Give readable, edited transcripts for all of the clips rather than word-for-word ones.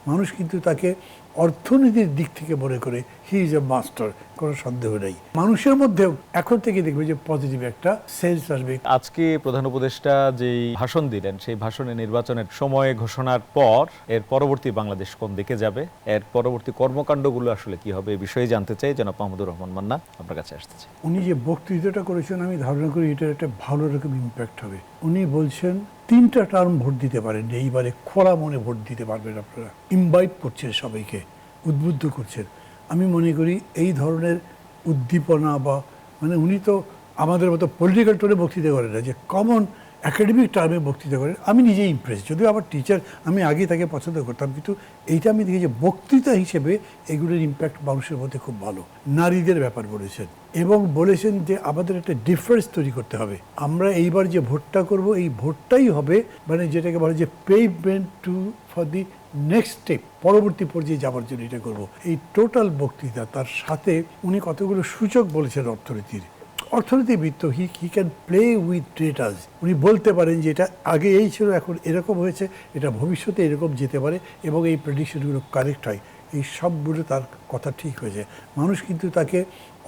মানুষ কিন্তু তাকে অর্থনীতির দিক থেকে মনে করে হি ইজ এ মাস্টার, কোনো সন্দেহ নেই। মানুষের মধ্যেও এখন থেকে দেখবে যে পজিটিভ একটা সেন্স আসবে। আজকে প্রধান উপদেষ্টা যেই ভাষণ দিলেন, সেই ভাষণে নির্বাচনের সময় ঘোষণার পর এর পরবর্তী বাংলাদেশ কোন দিকে যাবে, এর পরবর্তী কর্মকাণ্ডগুলো আসলে কি হবে, এই বিষয়ে জানতে চাই। জনাব মাহমুদুর রহমান মান্না, আপনার কাছে আসতে চাই। উনি যে বক্তৃতাটা করেছেন, আমি ধারণা করি এটার একটা ভালো রকম ইম্প্যাক্ট হবে। উনি বলছেন 3টা টার্ম ভোট দিতে পারেন, এইবারে খোলা মনে ভোট দিতে পারবেন আপনারা। ইনভাইট করছেন সবাইকে, উদ্বুদ্ধ করছেন। আমি মনে করি এই ধরনের উদ্দীপনা বা মানে উনি তো আমাদের মতো পলিটিক্যাল টোনে বক্তৃতা করেন না, যে কমন একাডেমিক টার্মে বক্তৃতা করেন। আমি নিজেই ইমপ্রেস, যদিও আমার টিচার, আমি আগে তাকে পছন্দ করতাম, কিন্তু এইটা আমি দেখি যে বক্তৃতা হিসেবে এগুলোর ইম্প্যাক্ট মানুষের মধ্যে খুব ভালো। নারীদের ব্যাপার বলেছেন এবং বলেছেন যে আমাদের একটা ডিফারেন্স তৈরি করতে হবে। আমরা এইবার যে ভোটটা করব, এই ভোটটাই হবে মানে যেটাকে বলে যে pavement to for the next step, পরবর্তী পর্যায়ে যাওয়ার জন্য এটা করব। এই টোটাল বক্তৃতা, তার সাথে উনি কতগুলো সূচক বলেছেন অর্থনীতিবিদ তো হি ক্যান প্লে উইথ ডেটাস। উনি বলতে পারেন যে এটা আগে এই ছিল, এখন এরকম হয়েছে, এটা ভবিষ্যতে এরকম যেতে পারে, এবং এই প্রেডিকশনগুলো কারেক্ট হয়। এই সবগুলো তার কথা ঠিক হয়েছে। মানুষ কিন্তু তাকে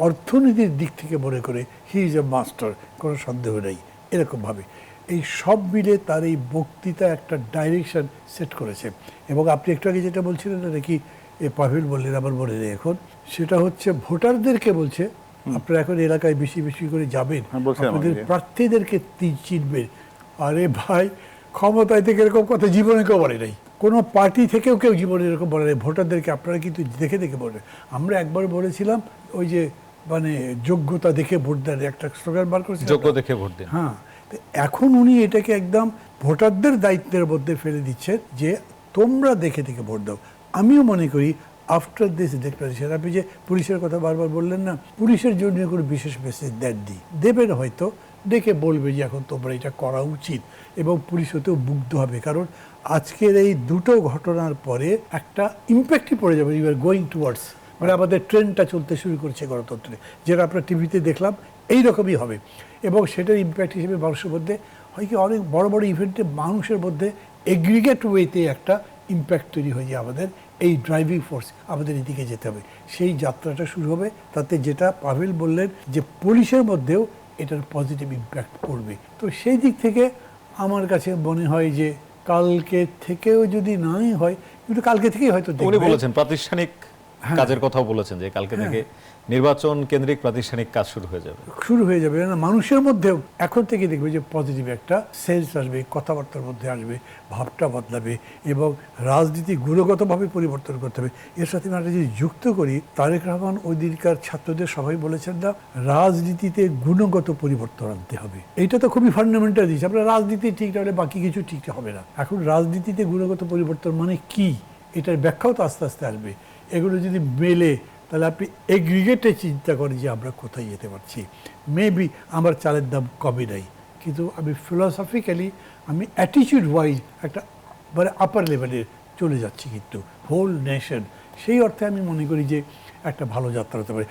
অর্থনীতির দিক থেকে মনে করে হি ইজ এ মাস্টার, কোনো সন্দেহ নেই, এরকমভাবে। এই সব মিলে তার এই বক্তৃতা একটা ডাইরেকশন সেট করেছে। এবং আপনি একটু আগে যেটা বলছিলেন না নাকি, পাভেল বললেন, আমার মনে নেই এখন, সেটা হচ্ছে ভোটারদেরকে বলছে আপনারা এখন এলাকায় বেশি বেশি করে যাবেন, আপনাদের প্রার্থীদেরকে চিনবেন। আরে ভাই, ক্ষমতায় থেকে এরকম কথা জীবনে কেউ বলে নাই, কোনো পার্টি থেকেও কেউ জীবনে এরকম বলে নাই। ভোটারদেরকে আপনারা কিন্তু দেখে দেখে বলেন। আমরা একবার বলেছিলাম ওই যে মানে যোগ্যতা দেখে ভোট দেন, একটা স্লোগান বার করেছে, যোগ্য দেখে ভোট দেন। হ্যাঁ, তো এখন উনি এটাকে একদম ভোটারদের দায়িত্বের মধ্যে ফেলে দিচ্ছেন যে তোমরা দেখে দেখে ভোট দাও। আমিও মনে করি আফটার দিস ডিক্লারেশন, আপনি যে পুলিশের কথা বারবার বললেন না, পুলিশের জন্য কোনো বিশেষ মেসেজ দেবেন হয়তো, ডেকে বলবে যে এখন তোমরা এটা করা উচিত, এবং পুলিশ হতেও মুগ্ধ হবে। কারণ আজকের এই দুটো ঘটনার পরে একটা ইম্প্যাক্টই পড়ে যাবে, ইউ আর গোয়িং টুয়ার্ডস, মানে আমাদের ট্রেনটা চলতে শুরু করছে গণতন্ত্রে, যেটা আমরা টিভিতে দেখলাম এইরকমই হবে। এবং সেটার ইম্প্যাক্ট হিসেবে মানুষের মধ্যে হয় কি, অনেক বড় বড় ইভেন্টে মানুষের মধ্যে এগ্রিগেট ওয়েতে একটা ইম্প্যাক্ট তৈরি হয়ে যায়। আমাদের এই ড্রাইভিং ফোর্স, আমাদের এদিকে যেতে হবে, সেই যাত্রাটা শুরু হবে। তাতে যেটা পাভেল বললেন যে পুলিশের মধ্যেও এটার পজিটিভ ইম্প্যাক্ট পড়বে। তো সেই দিক থেকে আমার কাছে মনে হয় যে কালকে থেকেও যদি নাই হয়, কিন্তু কালকে থেকেই হয়তো উনি বলেছেন প্রাতিষ্ঠানিক কাজের কথাও বলেছেন যে কালকে থেকে নির্বাচন কেন্দ্রিক প্রাতিষ্ঠানিক কাজ শুরু হয়ে যাবে। না, মানুষের মধ্যেও এখন থেকে দেখবে যে পজিটিভ একটা সেন্স আসবে, কথাবার্তার মধ্যে আসবে, ভাবটা বদলাবে, এবং রাজনীতি গুণগতভাবে পরিবর্তন করতে হবে। এর সাথে আমরা যদি যুক্ত করি, তারেক রহমান ওই দিনকার ছাত্রদের সবাই বলেছেন না, রাজনীতিতে গুণগত পরিবর্তন আনতে হবে। এইটা তো খুবই ফান্ডামেন্টাল জিনিস। আমরা রাজনীতি ঠিক না হলে বাকি কিছু ঠিক হবে না। এখন রাজনীতিতে গুণগত পরিবর্তন মানে কি, এটার ব্যাখ্যাও তো আস্তে আস্তে আসবে। এগুলো যদি মেলে, তাহলে আপনি এগ্রিগেটে চিন্তা করেন যে আমরা কোথায় যেতে পারছি। মেবি আমার চালের দাম কমে নাই, কিন্তু আমি ফিলসফিক্যালি, আমি অ্যাটিটিউড ওয়াইজ একটা মানে আপার লেভেলে চলে যাচ্ছি, কিন্তু হোল নেশন। সেই অর্থে আমি মনে করি যে একটা ভালো যাত্রা হতে পারে।